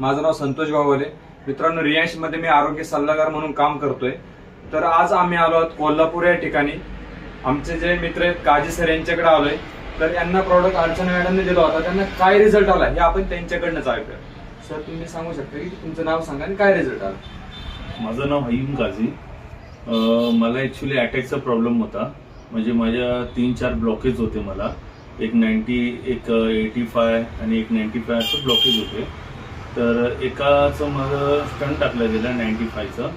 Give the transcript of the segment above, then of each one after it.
माझं नाव संतोष गावले. मित्रांनो, रियांश मध्ये मी आरोग्य सल्लागार म्हणून काम करतोय. तर आज आम्ही आलो आहोत कोल्हापूर या ठिकाणी. आमचे जे मित्र आहेत काजी सर यांच्याकडे आलोय. तर यांना प्रॉडक्ट अर्चना मॅडमने दिला होता, त्यांना काय रिझल्ट आला हे आपण त्यांच्याकडनंच ऐकूया. सर, तुम्ही सांगू शकता की तुमचं नाव सांगा आणि काय रिझल्ट आला? माझं नाव हयीम काझी. मला ॲक्च्युली अटॅकचा प्रॉब्लेम होता. म्हणजे माझ्या 3-4 ब्लॉकेज होते. मला एक 90, एक 85 आणि एक 95 असं ब्लॉकेज होते. तर एकाचं माझं स्टंट टाकलं गेलं 95चं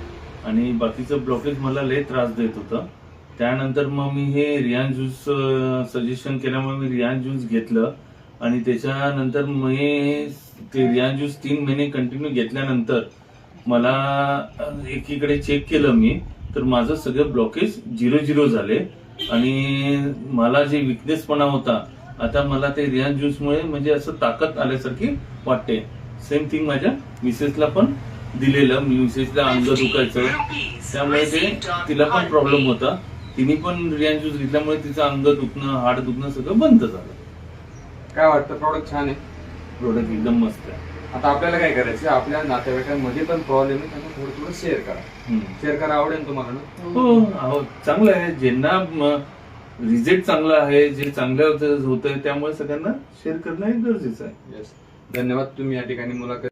आणि बाकीचं ब्लॉकेज मला लय त्रास देत होतं. त्यानंतर मग मी हे रियान ज्यूस सजेशन केल्यामुळे मी रियान ज्यूस घेतलं आणि त्याच्यानंतर मी ते रियान ज्यूस 3 महिने कंटिन्यू घेतल्यानंतर मला एकीकडे चेक केलं मी, तर माझं सगळं ब्लॉकेज 0 झाले आणि मला जे विकनेसपणा होता आता मला ते रियान ज्यूसमुळे म्हणजे असं ताकद आल्यासारखी वाटते. सेम थिंग माझ्या मिसेसला पण दिलेलं. मिसेसला अंग दुखायचं, त्यामुळे ते तिला पण प्रॉब्लेम होता. तिने पण रियान ज्यूस घेतल्यामुळे तिचं अंग दुखणं, हाड दुखणं सगळं बंद झालं. काय वाटतं? प्रॉडक्ट छान आहे. प्रोडक्ट एकदम मस्त आहे. आता आपल्याला काय करायचं, आपल्या नातेवाईकांमध्ये पण प्रॉब्लेम आहे, त्यांना थोडं थोडं शेअर करा. शेअर करा, आवडेल तुम्हाला ना? हो, चांगलं आहे. ज्यांना रिझल्ट चांगला आहे, जे चांगलं होत आहे, त्यामुळे सगळ्यांना शेअर करणं हे गरजेचं आहे. धन्यवाद. तुम्ही या ठिकाणी मुलाखत